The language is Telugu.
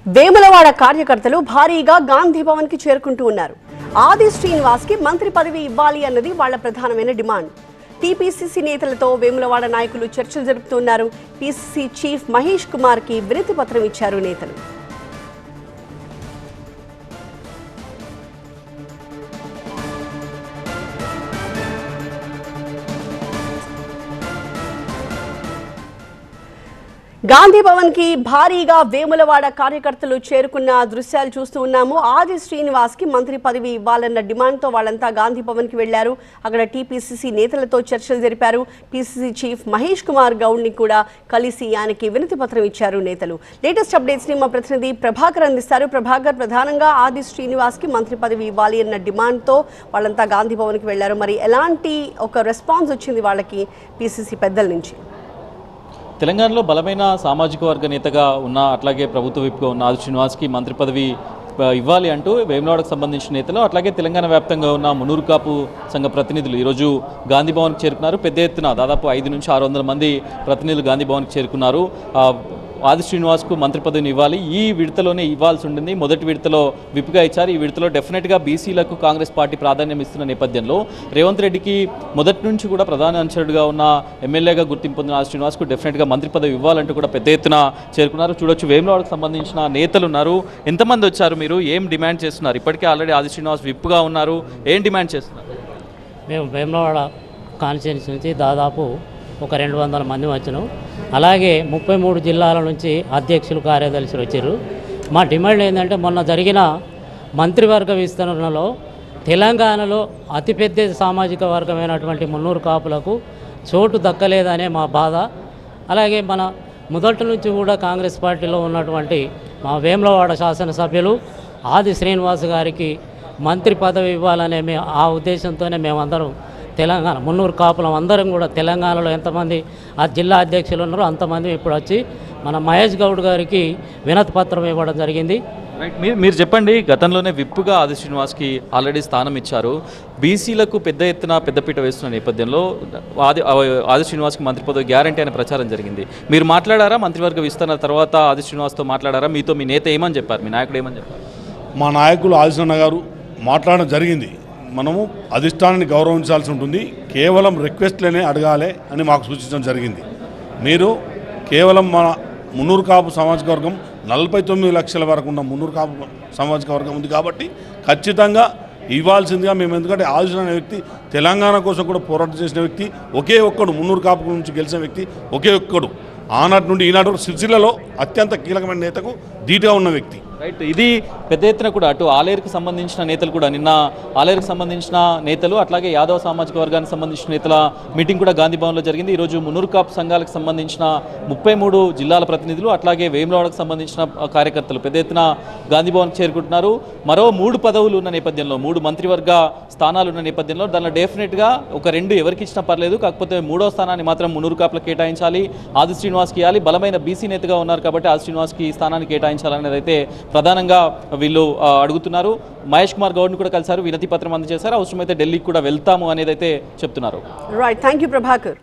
వేములవాడ కార్యకర్తలు భారీగా గాంధీ భవన్ కి చేరుకుంటూ ఉన్నారు. ఆది శ్రీనివాస్ కి మంత్రి పదవి ఇవ్వాలి అన్నది వాళ్ళ ప్రధానమైన డిమాండ్. టీపీసీసీ నేతలతో వేములవాడ నాయకులు చర్చలు జరుపుతున్నారు. పీసీసీ చీఫ్ మహేష్ కుమార్ కి వినతి పత్రం ఇచ్చారు నేతలు. గాంధీ భవన్ కి భారీగా వేములవాడ కార్యకర్తలు చేరుకున్న దృశ్యాలు చూస్తూ ఉన్నాము. ఆది శ్రీనివాస్ కి మంత్రి పదవి ఇవ్వాలన్న డిమాండ్ తో వాళ్ళంతా గాంధీ భవన్ కి వెళ్లారు. అక్కడ టీపీసీసీ నేతలతో చర్చలు జరిపారు. పీసీసీ చీఫ్ మహేష్ కుమార్ గౌడ్ ని కూడా కలిసి ఆయనకి వినతి పత్రం ఇచ్చారు నేతలు. లేటెస్ట్ అప్డేట్స్ ని మా ప్రతినిధి ప్రభాకర్ అందిస్తారు. ప్రభాకర్, ప్రధానంగా ఆది శ్రీనివాస్ కి మంత్రి పదవి ఇవ్వాలి అన్న డిమాండ్ తో వాళ్ళంతా గాంధీ భవన్ కి వెళ్లారు. మరి ఎలాంటి ఒక రెస్పాన్స్ వచ్చింది వాళ్ళకి పీసీసీ పెద్దల నుంచి? తెలంగాణలో బలమైన సామాజిక వర్గ నేతగా ఉన్న, అట్లాగే ప్రభుత్వ విప్గా ఉన్న ఆది శ్రీనివాస్కి మంత్రి పదవి ఇవ్వాలి అంటూ వేములవాడకు సంబంధించిన నేతలు, అట్లాగే తెలంగాణ వ్యాప్తంగా ఉన్న మున్నూరు కాపు సంఘ ప్రతినిధులు ఈరోజు గాంధీ భవన్కి చేరుకున్నారు. పెద్ద ఎత్తున దాదాపు 500 నుంచి 600 మంది ప్రతినిధులు గాంధీ భవన్కి చేరుకున్నారు. ఆది శ్రీనివాస్కు మంత్రి పదవిని ఇవ్వాలి, ఈ విడతలోనే ఇవ్వాల్సి ఉంటుంది. మొదటి విడతలో విప్గా ఇచ్చారు. ఈ విడతలో డెఫినెట్గా బీసీలకు కాంగ్రెస్ పార్టీ ప్రాధాన్యం ఇస్తున్న నేపథ్యంలో రేవంత్ రెడ్డికి మొదటి నుంచి కూడా ప్రధాన అనుచరుడుగా ఉన్న ఎమ్మెల్యేగా గుర్తింపు పొందిన ఆది శ్రీనివాస్కు డెఫినెట్గా మంత్రి పదవి ఇవ్వాలంటూ కూడా పెద్ద ఎత్తున చేరుకున్నారు. చూడొచ్చు, వేములవాడకు సంబంధించిన నేతలు ఉన్నారు. ఎంతమంది వచ్చారు? మీరు ఏం డిమాండ్ చేస్తున్నారు? ఇప్పటికే ఆల్రెడీ ఆది శ్రీనివాస్ విప్గా ఉన్నారు. ఏం డిమాండ్ చేస్తున్నారు? మేము వేములవాడ కాన్స్టిట్యున్సీ నుంచి దాదాపు ఒక 200 మంది వచ్చినాం. అలాగే 33 జిల్లాల నుంచి అధ్యక్షులు, కార్యదర్శులు వచ్చారు. మా డిమాండ్ ఏంటంటే, మొన్న జరిగిన మంత్రివర్గ విస్తరణలో తెలంగాణలో అతిపెద్ద సామాజిక వర్గమైనటువంటి మున్నూరు కాపులకు చోటు దక్కలేదనే మా బాధ. అలాగే మన మొదటి నుంచి కూడా కాంగ్రెస్ పార్టీలో ఉన్నటువంటి మా వేములవాడ శాసనసభ్యులు ఆది శ్రీనివాస్ గారికి మంత్రి పదవి ఇవ్వాలనే ఆ ఉద్దేశంతోనే మేమందరం తెలంగాణ మున్నూరు కాపులం అందరం కూడా తెలంగాణలో ఎంతమంది ఆ జిల్లా అధ్యక్షులు ఉన్నారో అంతమంది ఇప్పుడు వచ్చి మన మహేష్ గౌడ్ గారికి వినతి పత్రం ఇవ్వడం జరిగింది. మీరు చెప్పండి, గతంలోనే విప్పుగా ఆది శ్రీనివాస్కి ఆల్రెడీ స్థానం ఇచ్చారు. బీసీలకు పెద్ద ఎత్తున పెద్దపీట వేస్తున్న నేపథ్యంలో ఆది శ్రీనివాస్కి మంత్రి పదవి గ్యారంటీ అనే ప్రచారం జరిగింది. మీరు మాట్లాడారా? మంత్రివర్గ విస్తరణ తర్వాత ఆది శ్రీనివాస్తో మాట్లాడారా? మీతో మీ నేత ఏమని చెప్పారు? మీ నాయకుడు ఏమని చెప్పారు? మా నాయకులు ఆదిశ్రన్న గారు మాట్లాడడం జరిగింది. మనము అధిష్టానాన్ని గౌరవించాల్సి ఉంటుంది, కేవలం రిక్వెస్ట్లనే అడగాలి అని మాకు సూచించడం జరిగింది. మీరు కేవలం మన మున్నూరు కాపు సామాజిక వర్గం 49 లక్షల వరకు ఉన్న మున్నూరు కాపు సామాజిక వర్గం ఉంది కాబట్టి ఖచ్చితంగా ఇవ్వాల్సిందిగా మేము, ఎందుకంటే ఆదిశ్రన్న అనే వ్యక్తి తెలంగాణ కోసం కూడా పోరాటం చేసిన వ్యక్తి, ఒకే ఒక్కడు మున్నూరు కాపు నుంచి గెలిచిన వ్యక్తి, ఒకే ఒక్కడు ఆనాటి నుండి ఈనాటి వరకు సిరిసిల్లలో అత్యంత కీలకమైన నేతకు ధీటుగా ఉన్న వ్యక్తి. రైట్, ఇది పెద్ద ఎత్తున కూడా అటు ఆలేరుకు సంబంధించిన నేతలు కూడా నిన్న ఆలేరుకు సంబంధించిన నేతలు, అట్లాగే యాదవ సామాజిక వర్గానికి సంబంధించిన నేతల మీటింగ్ కూడా గాంధీ భవన్లో జరిగింది. ఈరోజు మున్నూరు కాపు సంఘాలకు సంబంధించిన 33 జిల్లాల ప్రతినిధులు, అట్లాగే వేములవాడకు సంబంధించిన కార్యకర్తలు పెద్ద ఎత్తున గాంధీ భవన్కి చేరుకుంటున్నారు. మరో 3 పదవులు ఉన్న నేపథ్యంలో, 3 మంత్రివర్గ స్థానాలు ఉన్న నేపథ్యంలో దానిలో డెఫినెట్గా ఒక 2 ఎవరికి ఇచ్చినా పర్లేదు, కాకపోతే 3వ స్థానాన్ని మాత్రం మున్నూరు కాపులకు కేటాయించాలి, ఆది శ్రీనివాస్కి ఇవ్వాలి. బలమైన బీసీ నేతగా ఉన్నారు కాబట్టి ఆది శ్రీనివాస్కి ఈ స్థానాన్ని కేటాయించాలనేది అయితే ప్రధానంగా వీళ్ళు అడుగుతున్నారు. మహేష్ కుమార్ గౌడ్ని కూడా కలిసారు, వినతి పత్రం అందజేశారు. అవసరమైతే ఢిల్లీకి కూడా వెళ్తాము అనేది అయితే చెప్తున్నారు. Right, thank you Prabhakar.